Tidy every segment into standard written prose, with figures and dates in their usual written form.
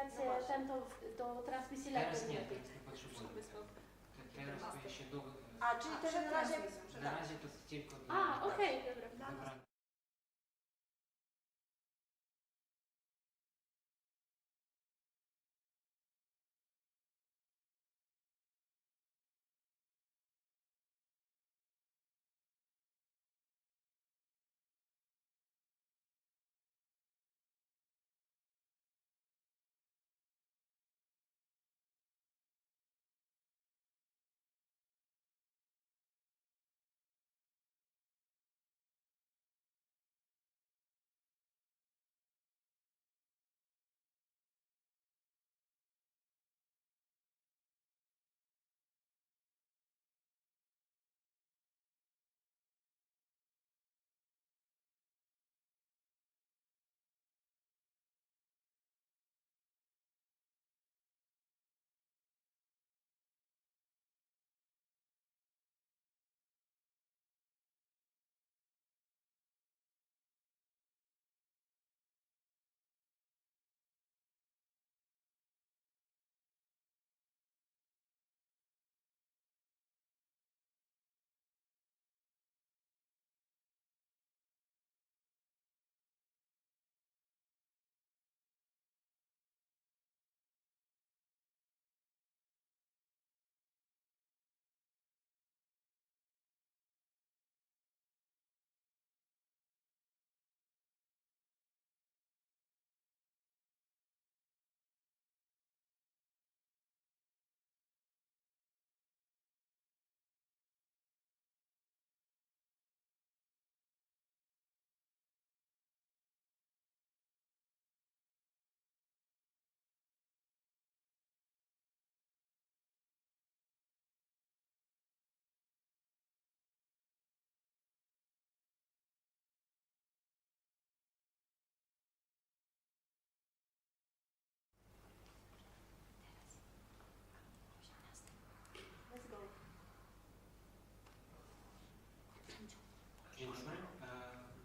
rację, ten do transmisji lepiej. Teraz nie potrzebuję. Teraz to się do... A, czyli też na razie... Na razie to tylko dla... Okej, dobra. Dzień dobry.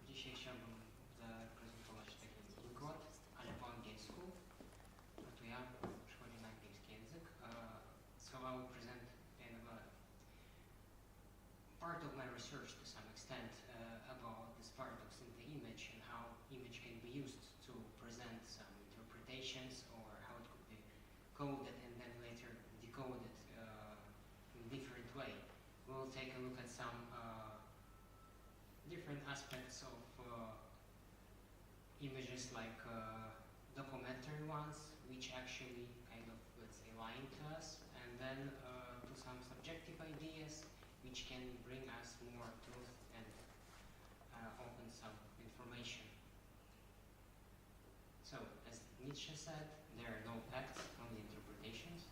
Dzisiaj chciałbym zaprezentować taki wykład, ale po angielsku. A to ja przechodzę na angielski język. So I will present kind of a part of my research to some extent about this paradox in the image and how image can be used to present some interpretations or how it could be coded and then later decoded in a different way. We'll take a look at some different aspects of images like documentary ones, which actually kind of, let's say, lie to us, and then to some subjective ideas, which can bring us more truth and open some information. So, as Nietzsche said, there are no facts, only interpretations.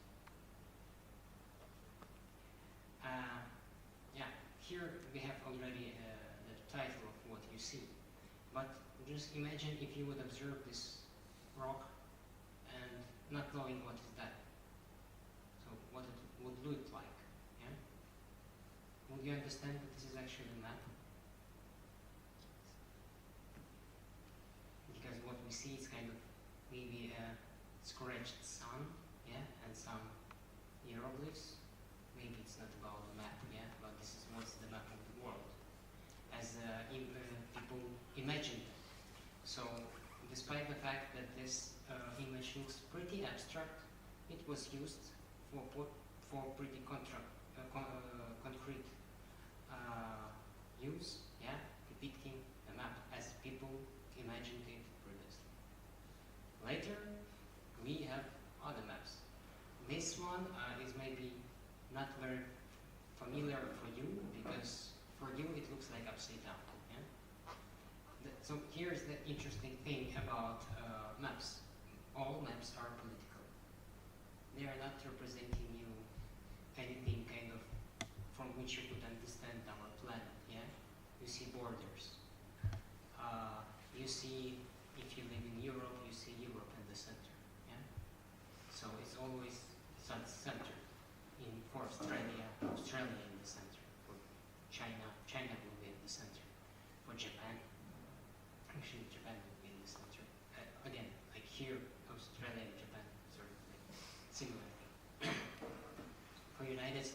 Yeah, here we have already the title of what you see. But just imagine if you would observe this rock and not knowing what is that. So what it would look like, yeah? Would you understand that this is actually a map? Because what we see is kind of maybe a scratched sun, yeah, and some hieroglyphs. Maybe it's not about the map, yeah, but this is what's the map of the world, as people imagined it. So, despite the fact that this image looks pretty abstract, it was used for pretty concrete use, yeah, depicting the map as people imagined it previously. Later, we have other maps. This one is maybe not very familiar for you, because for you it looks like upside down. Yeah? So here's the interesting thing about maps. All maps are political. They are not representing you anything kind of from which you could understand our planet. Yeah, you see borders. You see, if you live in Europe, you see Europe in the center. Yeah, so it's always centered. For Australia, Australia in the center. For China, China will be in the center. For Japan, actually Japan will be in the center. Again, like here, Australia and Japan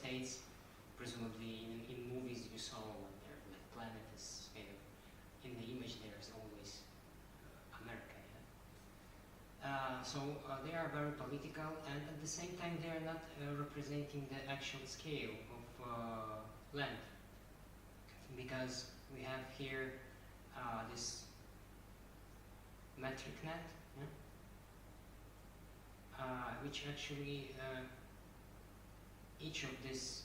States, presumably in movies you saw when their like planet is kind of in the image. There is always America. Yeah? So they are very political, and at the same time they are not representing the actual scale of land, because we have here this metric net, yeah? Which actually each of these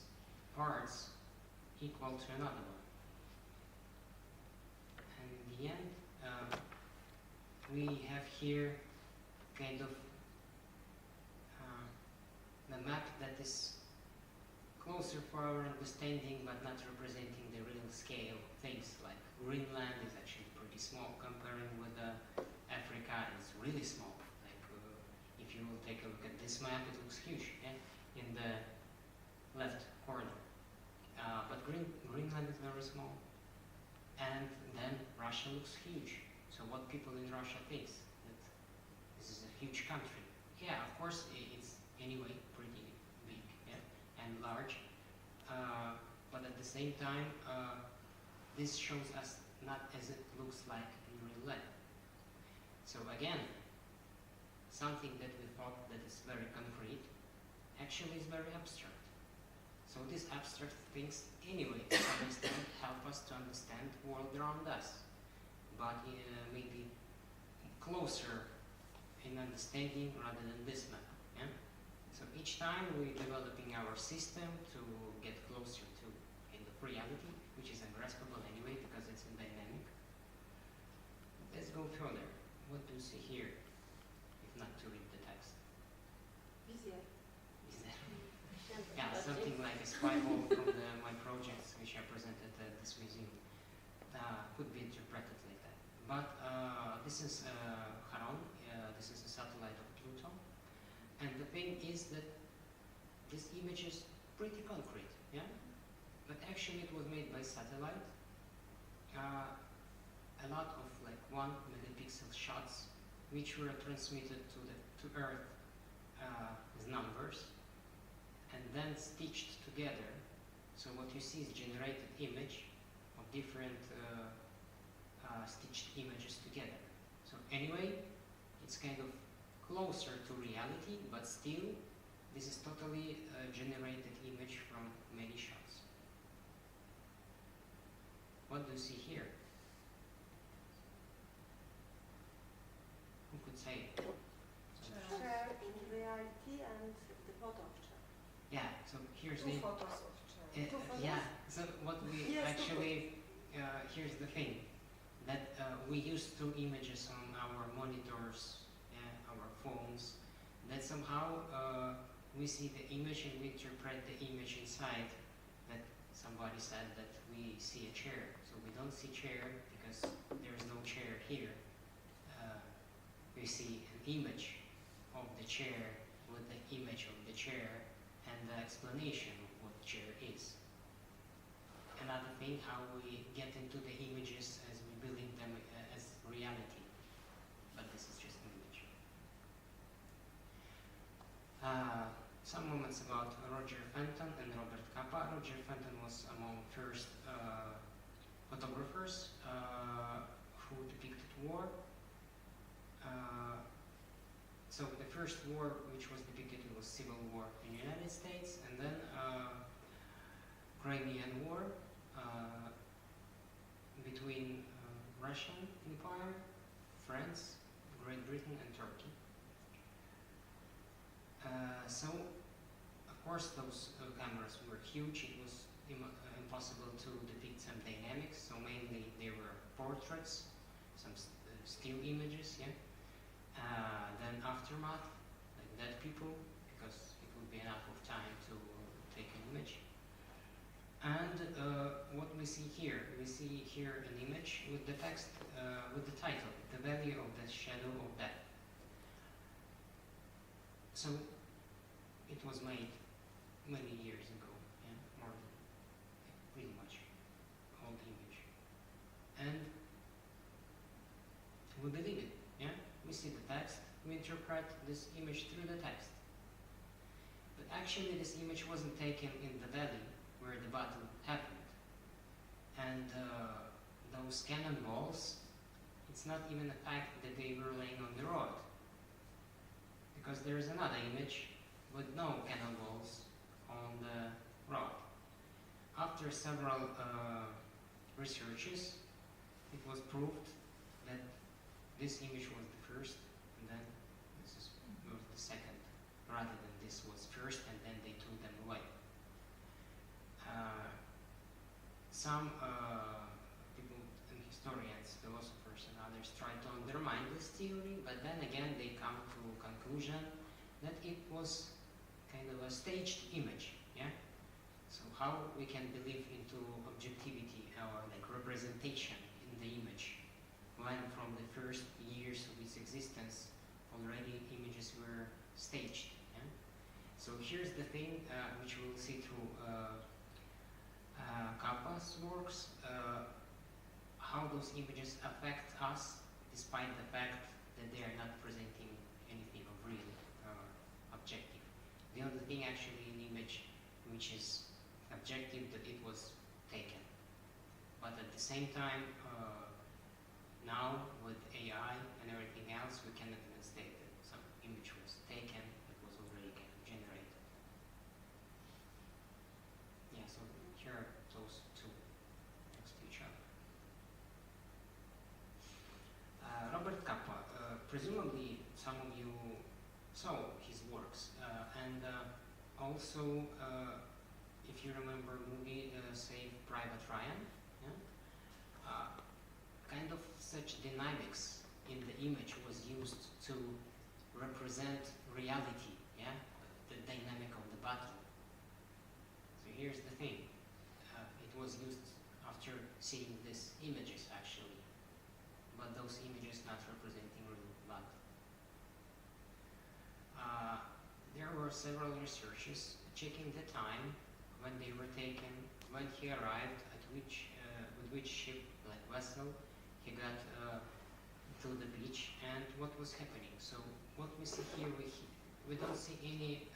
parts equal to another one. And in the end, we have here kind of the map that is closer for our understanding, but not representing the real scale of things. Like Greenland is actually pretty small comparing with Africa. It's really small. Like if you will take a look at this map, it looks huge, yeah? In the left corner. But Greenland is very small. And then Russia looks huge. So what people in Russia think that this is a huge country. Yeah, of course it's anyway pretty big, yeah? And large. But at the same time, this shows us not as it looks like in real life. So again, something that we thought that is very concrete actually is very abstract. So these abstract things anyway to some extent help us to understand the world around us, but maybe closer in understanding rather than this map. Yeah? So each time we're developing our system to get closer to kind of reality, which is ungraspable anyway because it's in dynamic. Let's go further. What do you see here, if not to read the text? Wizje. Is there? Yeah, something like a spy hole from my projects which I presented at this museum. Could be interpreted like that. But this is Charon, this is a satellite of Pluto. And the thing is that this image is pretty concrete, yeah? But actually it was made by satellite. A lot of like 1 megapixel shots which were transmitted to Earth as numbers and then stitched together. So what you see is generated image of different stitched images together. So anyway, it's kind of closer to reality, but still this is totally generated image from many shots. What do you see here? Who could say it? Chair in reality and the photo of chair. Yeah, so here's Two the... photos of chair. Two photos? yeah, so what we Yes, actually... here's the thing. That we use two images on our monitors, our phones, that somehow we see the image and we interpret the image inside. That somebody said that we see a chair. So we don't see chair because there is no chair here. We see an image of the chair with the image of the chair and the explanation of what the chair is. Another thing, how we get into the images as we building them as reality. But this is just an image. Some moments about Roger Fenton and Robert Capa. Roger Fenton was among first photographers who depicted war. So the first war which was depicted was Civil War in the United States, and then Crimean War between Russian Empire, France, Great Britain, and Turkey. So, of course, those cameras were huge. It was impossible to depict some dynamics. So mainly they were portraits, some still images, yeah. Then aftermath, like dead people, because it would be enough of time to take an image. And what we see here an image with the text, with the title, The Value of the Shadow of Death. So it was made many years ago, yeah, more than pretty much old image. And we believe it, yeah? We see the text, we interpret this image through the text. But actually this image wasn't taken in the valley where the battle happened. And those cannonballs, it's not even the fact that they were laying on the road. Because there is another image with no cannonballs on the road. After several researches, it was proved that this image was the first, and then was the second, rather than this was first, and then they took them away. Some people, and historians, philosophers, and others try to undermine this theory, but then again they come to a conclusion that it was kind of a staged image. Yeah. So how we can believe into objectivity or like representation in the image when from the first years of its existence already images were staged. Yeah? So here's the thing which we'll see through Kappa's works, how those images affect us despite the fact that they are not presenting anything of real objective. The only thing actually in image which is objective that it was taken. But at the same time, now with AI and everything else, we cannot even state that some image was taken, it was already kind of generated. Yeah, so here are those two next to each other. Robert Kappa, presumably some of you saw his works, and also if you remember movie Save Private Ryan, yeah? Kind of such dynamics in the image was used to represent reality, yeah? The dynamic of the battle. So here's the thing, it was used after seeing these images actually, but those images not representing real battle. There were several researchers checking the time when they were taken, when he arrived, at which, with which ship, like vessel, he got to the beach, and what was happening. So what we see here, we don't see any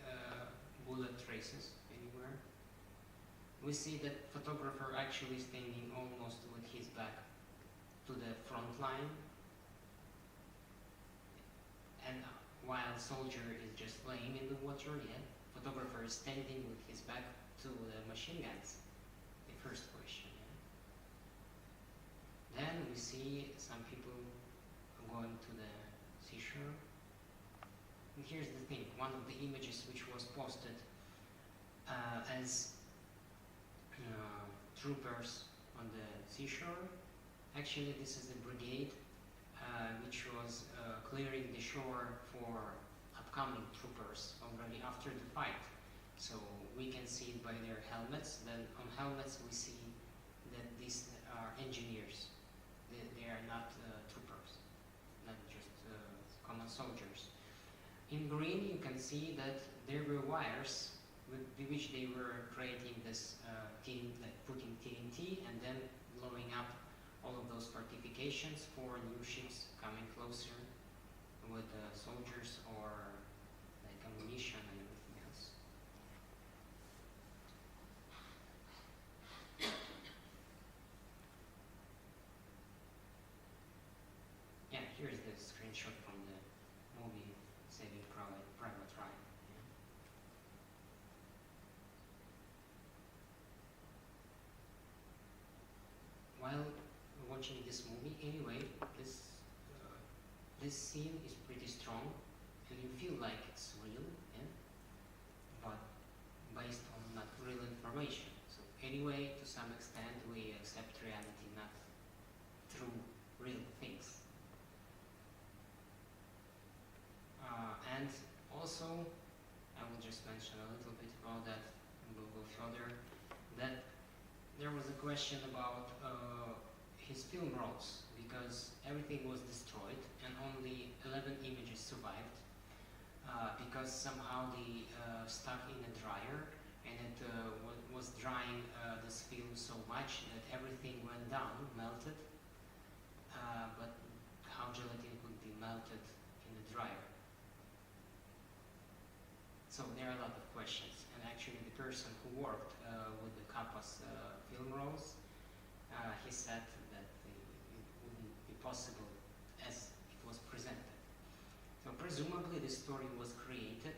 bullet traces anywhere. We see that photographer actually standing almost with his back to the front line, and while soldier is just laying in the water, yeah, photographer is standing with his back to the machine guns. The first question. Yeah? Then we see some people going to the seashore. And here's the thing, one of the images which was posted as troopers on the seashore. Actually, this is a brigade which was clearing the shore for upcoming troopers already after the fight. So we can see it by their helmets. Then on helmets we see that these are engineers. They are not troopers, not just common soldiers. In green you can see that there were wires with which they were creating this putting TNT and then blowing up all of those fortifications for new ships coming closer with soldiers or like ammunition and everything else. Yeah, here's the screenshot from the movie Saving Private Ryan. Yeah. While watching this movie, anyway, this scene is pretty strong, and you feel like it's real, yeah? But based on not real information. So anyway, to some extent, we accept reality not through real things. And also, I will just mention a little bit about that, and we'll go further, that there was a question about his film rolls, because everything was destroyed and only 11 images survived, because somehow they stuck in a dryer, and it was drying this film so much that everything went down, melted, but how gelatin could be melted in the dryer? So there are a lot of questions, and actually the person who worked with the Kappa's film rolls, he said that it wouldn't be possible as it was presented. So presumably the story was created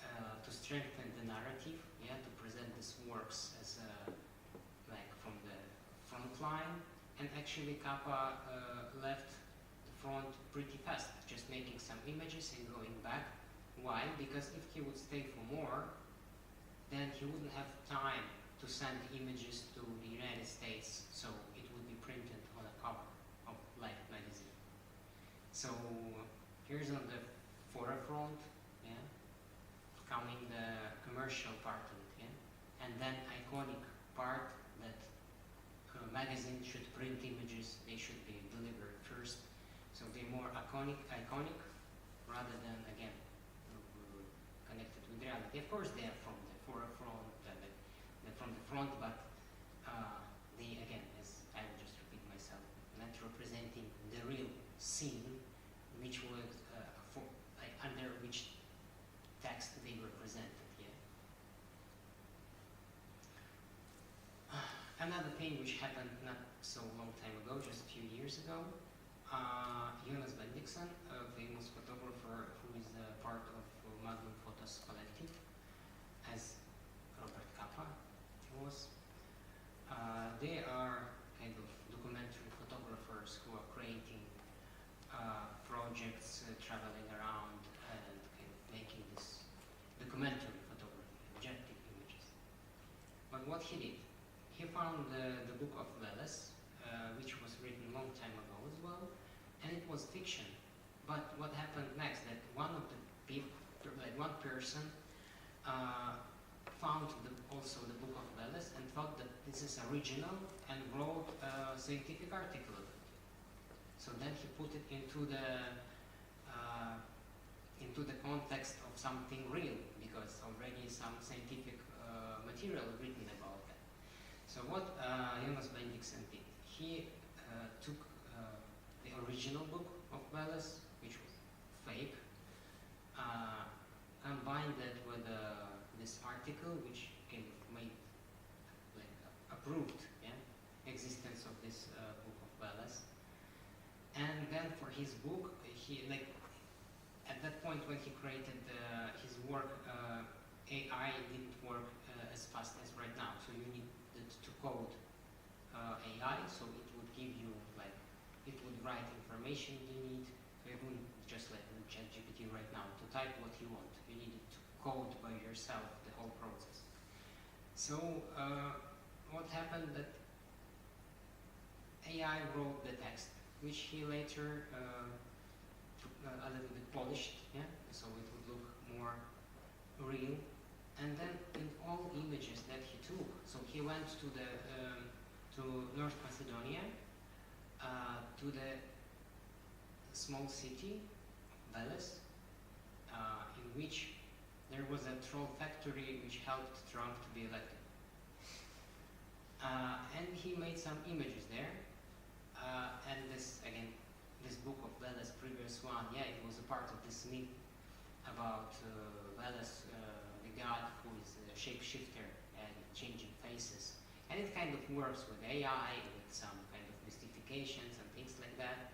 to strengthen the narrative, yeah, to present these works as like from the front line, and actually Kappa left the front pretty fast, just making some images and going back. Why? Because if he would stay for more, then he wouldn't have time to send images to the United States, so it would be printed on a cover of Life magazine. So here's on the forefront, yeah, coming the commercial part of it, yeah, and then iconic part that magazine should print images, they should be delivered first. So they're more iconic rather than, again, connected with reality. Of course, they are from the forefront, they're from the front, but they, again, as I will just repeat myself, not representing the real scene, which was under which text they were presented. Yeah. Another thing which happened not so long time ago, just a few years ago, Jonas Bendixen, a famous photographer who is part of Magnum Photos collective, as Robert Kappa was. They are kind of documentary photographers who are creating projects, traveling around and kind of making this documentary photography, objective images. But what he did, he found the book of Veles, which was written a long time ago as well, and it was fiction. But what happened next, that one of the people, like one person, found also the book of Veles and thought that this is original and wrote a scientific article of it. So then he put it into the context of something real, because already some scientific material written about that. So what Jonas Bendixen did, he took the original book of Veles, which was fake, combined it with this article, which kind of made, like, approved, yeah, existence of this book of Veles. And then for his book, he, like, at that point when he created his work, AI didn't work as fast as right now. So you needed to code AI, so it would give you, like, it would write information you need. So it wouldn't just like ChatGPT right now to type what you want. You needed to code by yourself the whole process. So what happened, that AI wrote the text, which he later a little bit polished, yeah, so it would look more real. And then in all images that he took, so he went to the to North Macedonia, to the small city, Veles, in which there was a troll factory which helped Trump to be elected. And he made some images there, and this, again, this book of Veles, previous one, yeah, it was a part of this myth about Veles, the god who is a shapeshifter and changing faces. And it kind of works with AI, with some kind of mystifications and things like that.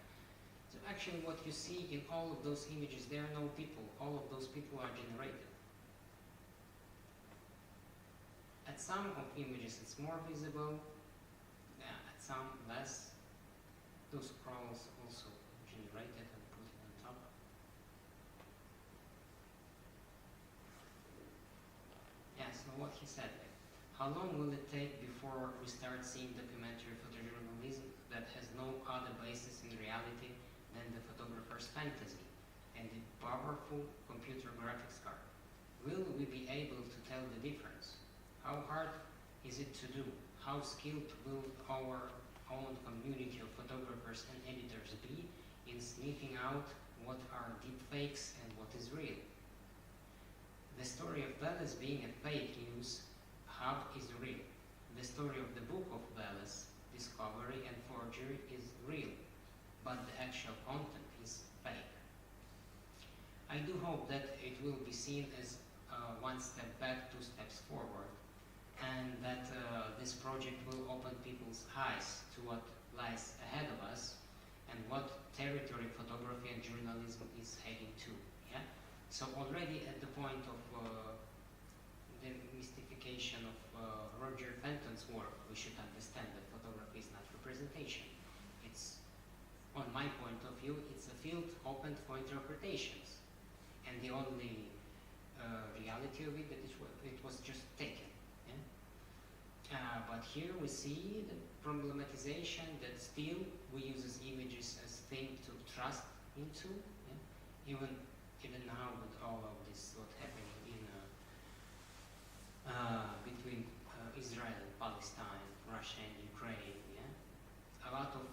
So actually what you see in all of those images, there are no people. All of those people are generated. At some of images it's more visible, yeah, at some less. Those scrolls also generated and put it on top. Yeah, so what he said, like, how long will it take before we start seeing documentary photojournalism that has no other basis in reality than the photographer's fantasy and the powerful computer graphics card? Will we be able to tell the difference? How hard is it to do? How skilled will our own community of photographers and editors be in sniffing out what are deepfakes and what is real? The story of Veles being a fake news hub is real. The story of the book of Veles, discovery and forgery, is real, but the actual content is fake. I I do hope that it will be seen as one step back, two steps forward, and that this project will open people's eyes to what lies ahead of us and what territory photography and journalism is heading to. Yeah? So already at the point of the mystification of Roger Fenton's work, we should understand that photography is not representation. It's, on my point of view, it's a field open for interpretations. And the only reality of it that it was just taken. Yeah? But here we see the problematization that still we use as images as things to trust into. Yeah? Even now with all of this, what happening in between Israel and Palestine, Russia and Ukraine. Yeah? A lot of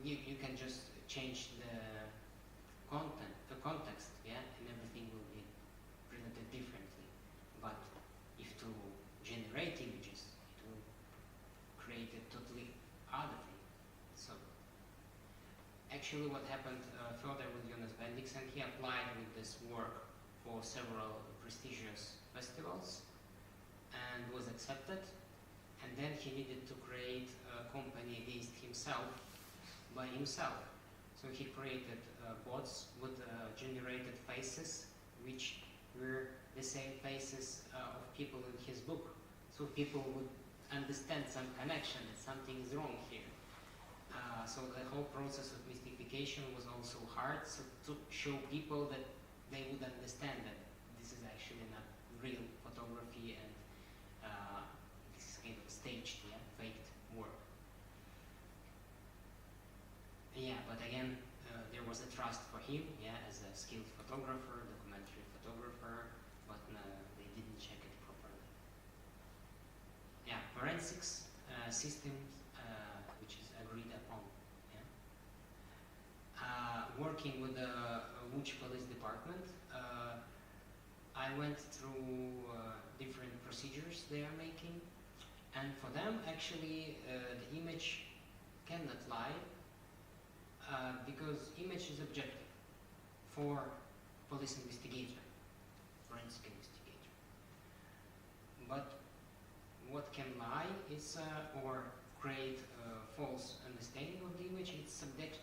you can just change the context, yeah, and everything will be presented differently. But if to generate images, it will create a totally other thing. So actually what happened further with Jonas Bendixen, he applied with this work for several prestigious festivals and was accepted. And then he needed to create a company against himself by himself. So he created bots with generated faces, which were the same faces of people in his book. So people would understand some connection, that something is wrong here. So the whole process of mystification was also hard, so to show people that they would understand that this is actually not real photography and this is kind of staged, yeah, faked work. Yeah, but again, there was a trust for him, yeah, as a skilled photographer, documentary photographer, but they didn't check it properly. Yeah, forensics systems, which is agreed upon. Yeah. Working with the Łódź Police Department, I went through different procedures they are making, and for them, actually, the image cannot lie. Because image is objective for police investigator, forensic investigator. But what can lie is, or create false understanding of the image, it's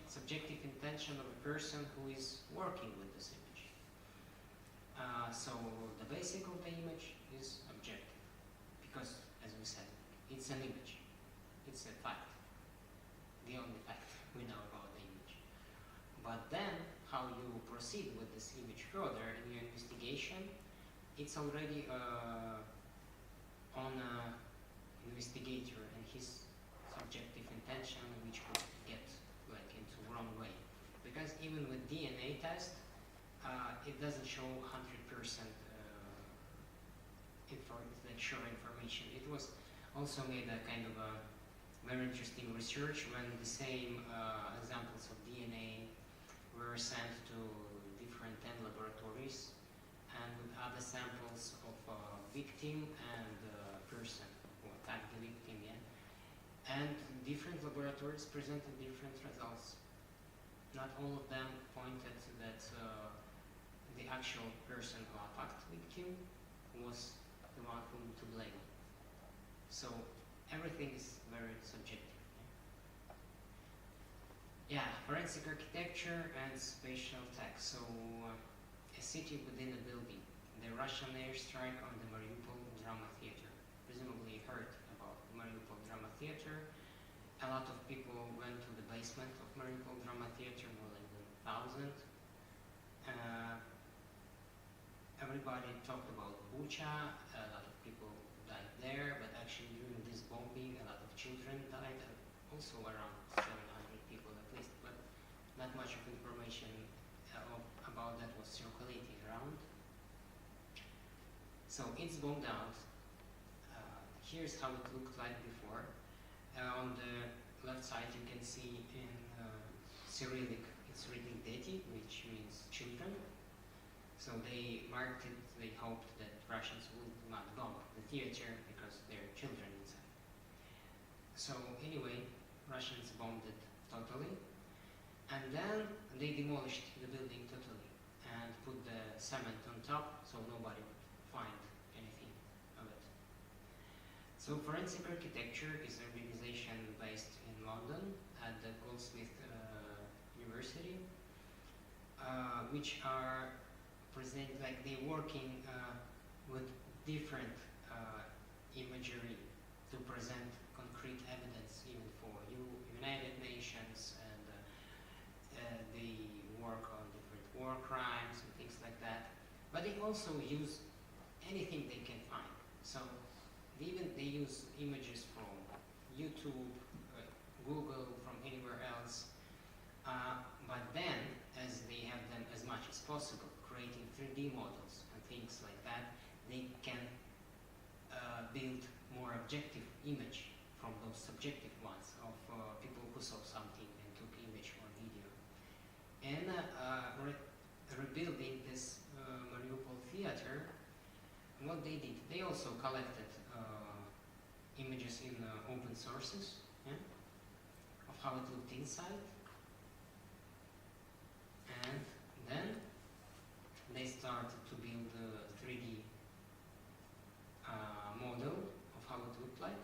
subjective intention of a person who is working with this image. So the basic of the image is objective, because, as we said, it's an image. It's a fact. The only fact we know about the image. But then, how you proceed with this image further in your investigation, it's already on an investigator and his subjective intention, which could get like into the wrong way. Because even with DNA test, it doesn't show 100% sure information. It was also made a kind of a very interesting research when the same examples of DNA were sent to different 10 laboratories, and with other samples of victim and person who attacked the victim, yeah? And different laboratories presented different results. Not all of them pointed that the actual person who attacked the victim was the one whom to blame. So everything is very subjective. Yeah, forensic architecture and spatial tech. So a city within a building. The Russian airstrike on the Mariupol Drama Theater. Presumably you heard about Mariupol Drama Theater. A lot of people went to the basement of Mariupol Drama Theater, more than 1,000. Everybody talked about Bucha. A lot of people died there, but actually during this bombing, a lot of children died. Also around 700 people at least, but not much of information about that was circulating around. So it's bombed out. Here's how it looked like before. On the left side you can see in Cyrillic, it's written Deti, which means children. So they marked it, they hoped that Russians would not bomb the theater because there are children inside. So anyway, Russians bombed it totally, and then they demolished the building totally and put the cement on top so nobody would find anything of it. So forensic architecture is an organization based in London at the Goldsmith University, which are present, like they're working with different imagery to present concrete evidence even for United Nations, and they work on different war crimes and things like that. But they also use anything they can find. So they use images from YouTube, Google, from anywhere else. But then, as they have them as much as possible, creating 3D models and things like that, they can build more objective image from those subjective ones of people who saw something and took image or video. And rebuilding this Mariupol theater, what they did, they also collected images in open sources, yeah, of how it looked inside. And then they started to build a 3D model of how it looked like.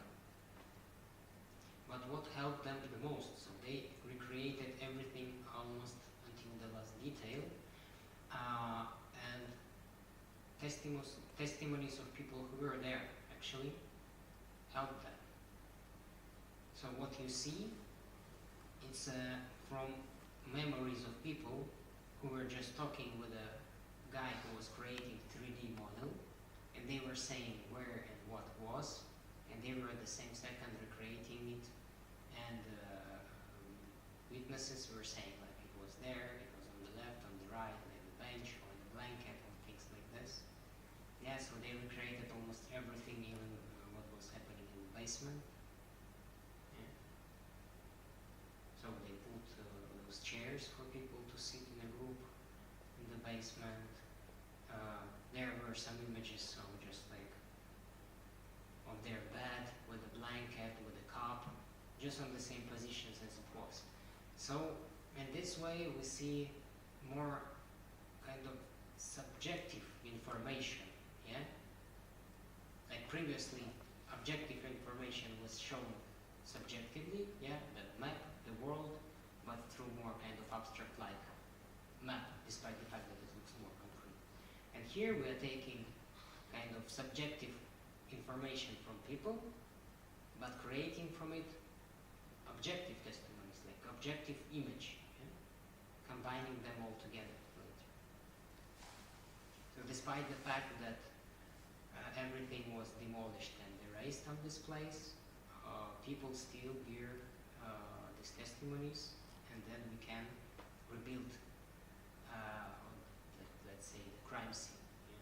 But what helped them the most, so they recreated everything almost until the last detail, and testimonies of people who were there actually helped them. So what you see, it's from memories of people who were just talking with a guy who was creating 3D model, and they were saying where and what was, and they were at the same second recreating it, and witnesses were saying like it was there, it was on the left, on the right, like the bench or the blanket or things like this. Yeah, so they recreated almost everything, even what was happening in the basement. Yeah. So they put those chairs for people to sit in a group in the basement. There were some images of just like of their bed with a blanket, with a cup, just on the same positions as it was. So in this way we see more kind of subjective information, yeah? Like previously objective information was shown subjectively, yeah, the map, the world, but through more kind of abstract like map, despite the fact that it looks more concrete. And here we are taking kind of subjective information from people, but creating from it objective testimonies, like objective image, yeah? Combining them all together later. So despite the fact that everything was demolished and erased on this place, people still hear these testimonies, and then we can rebuild, let's say, the crime scene. Yeah?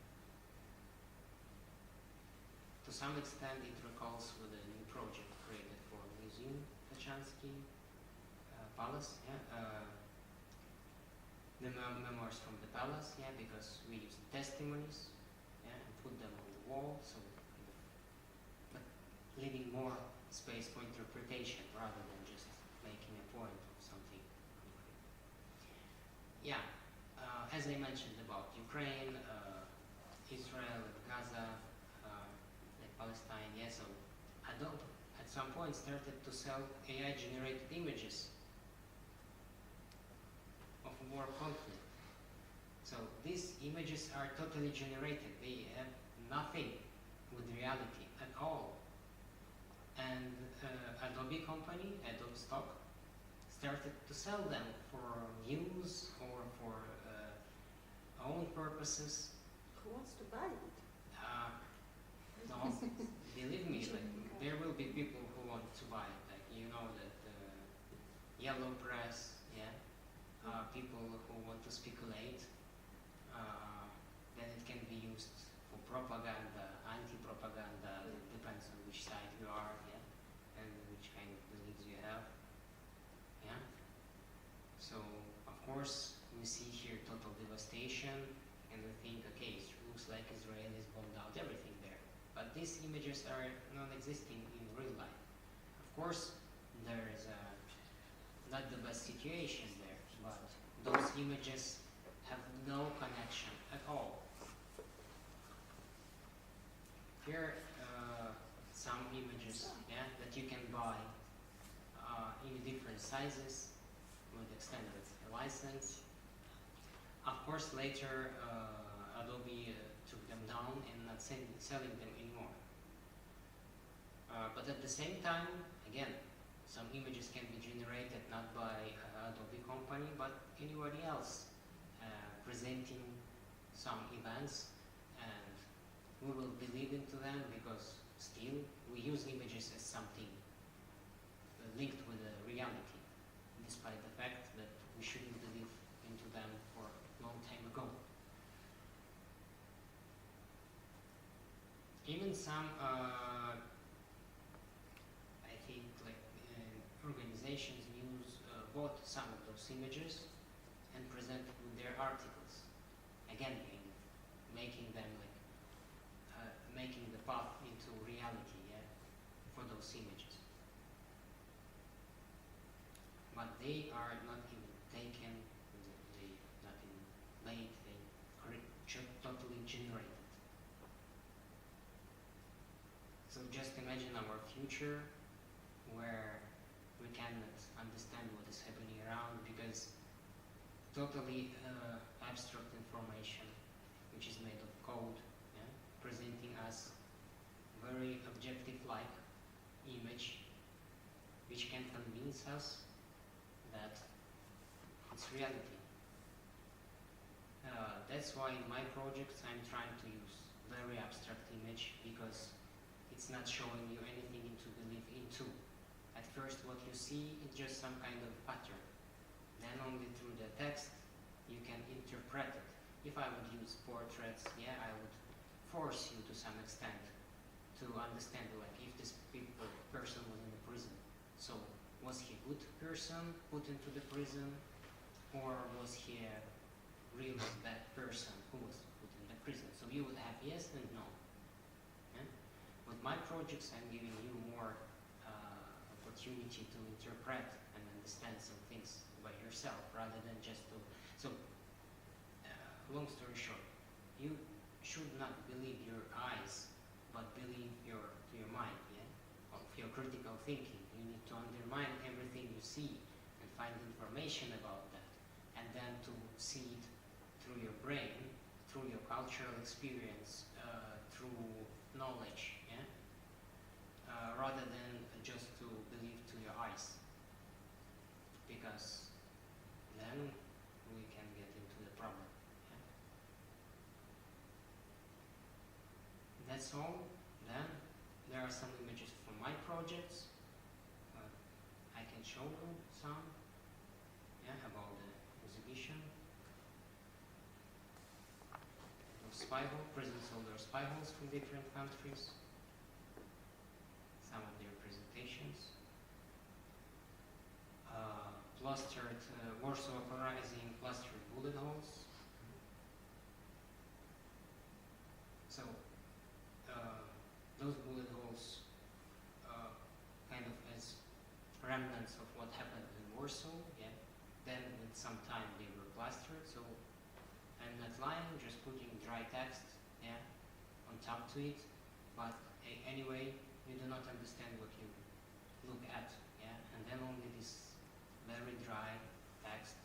To some extent, it recalls with a new project created for Muzeum Tatrzańskie Palace. Yeah? The memoirs from the palace, yeah, because we use testimonies, yeah, and put them on the wall, so but leaving more space for interpretation rather than just making a point of something concrete. Yeah, as I mentioned about Ukraine, Israel, Gaza, like Palestine, yeah, so Adobe at some point started to sell AI-generated images of war conflict. So these images are totally generated. They have nothing with reality at all. And Adobe company, Adobe stock, started to sell them for news or for own purposes. Who wants to buy it? No, believe me, like, there will be people who want to buy it. Like, you know that yellow press, yeah, people who want to speculate. Then it can be used for propaganda, anti-propaganda. It depends on which side you are, yeah, and which kind of beliefs you have, yeah. So of course we see here total devastation, and we think, okay, it looks like Israelis bombed out everything there. But these images are non-existing in real life. Of course, there is not the best situation there, but those images have no connection at all. Here some images, yeah, that you can buy in different sizes with extended license. Of course, later Adobe took them down and not selling them anymore. But at the same time, again, some images can be generated not by Adobe company, but anybody else presenting some events, and we will believe into them because still we use images as something linked with the reality, despite the fact that we shouldn't believe into them for a long time ago. Even some, I think, like organizations bought some of those images and present with their articles. Again, making them like making the path into reality, yeah, for those images. But they are not even taken, they not even made, they are totally generated. So just imagine our future where we cannot understand what is happening around because totally abstract information which is made of code, yeah, presenting us very objective-like image which can convince us that it's reality. That's why in my projects I'm trying to use very abstract image because it's not showing you anything to believe into. At first what you see is just some kind of pattern. Then only through the text you can interpret it. If I would use portraits, yeah, I would force you to some extent to understand, like, if this person was in the prison. So was he a good person put into the prison, or was he a really bad person who was put in the prison? So you would have yes and no. Yeah? With my projects I'm giving you more opportunity to interpret and understand some things by yourself rather than just to, so long story short, you should not believe your eyes but believe your mind, yeah, of your critical thinking. You need to undermine everything you see and find information about that, and then to see it through your brain, through your cultural experience, through knowledge, yeah, rather than just to believe to your eyes, because then we can get into the problem. Yeah? That's all. Then there are some images from my projects. I can show you some, yeah, about the exhibition. Spy hole, prison soldier spy holes from different countries. Some of their presentations. Plastered Warsaw Uprising plastered bullet holes. So those bullet holes kind of as remnants of what happened in Warsaw, yeah. Then with some time they were plastered, so I'm not lying, just putting dry text, yeah, on top to it, but anyway, you do not understand what you look at, yeah, and then only this very dry text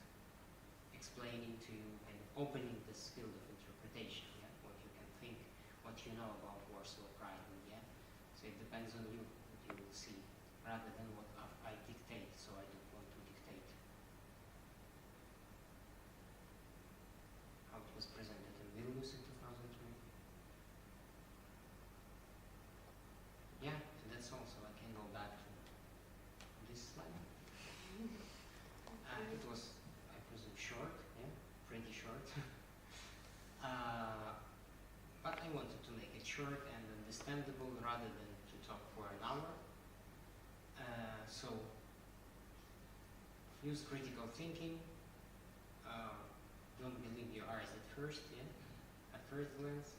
explaining to you and opening this field of interpretation, yeah, what you can think, what you know about Warsaw Uprising, yeah. So it depends on you what you will see, rather than what I dictate. So I don't want to dictate how it was presented in Vilnius in 2003. Yeah, and that's all. So I can go back to this slide. It was, I presume, short, yeah, pretty short. But I wanted to make it short and understandable rather than to talk for an hour. So use critical thinking. Don't believe your eyes at first, yeah, at first glance,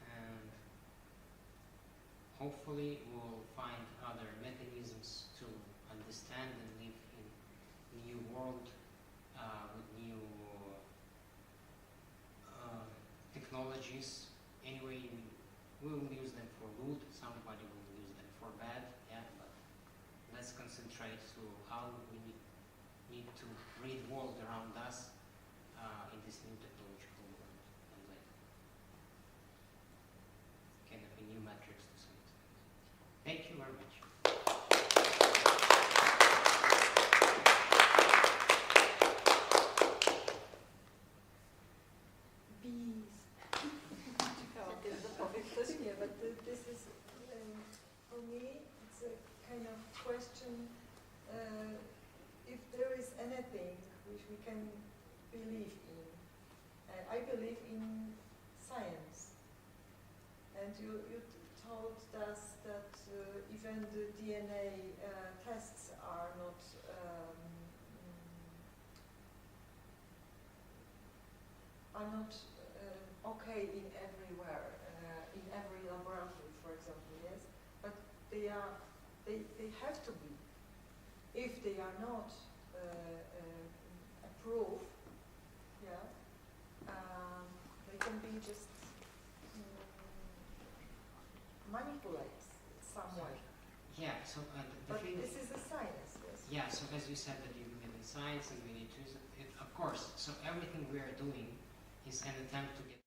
and hopefully we'll find other mechanisms to understand and live in new world with new technologies. Anyway, we will use them for good, somebody will use them for bad, yeah, but let's concentrate to how we need to read the world around us in this new technological world, and like kind of a new matrix to some extent. Thank you very much. This is, for me, it's a kind of question if there is anything which we can believe in. I believe in science. And you told us that even the DNA tests are not okay in everywhere, in every laboratory, for example, yes, but they have to be. If they are not approved, yeah, they can be just manipulated some way. Yeah. So but this is a science, yes. Yeah. So as you said that you believe in science and we need to use it, of course. So everything we are doing is an attempt to get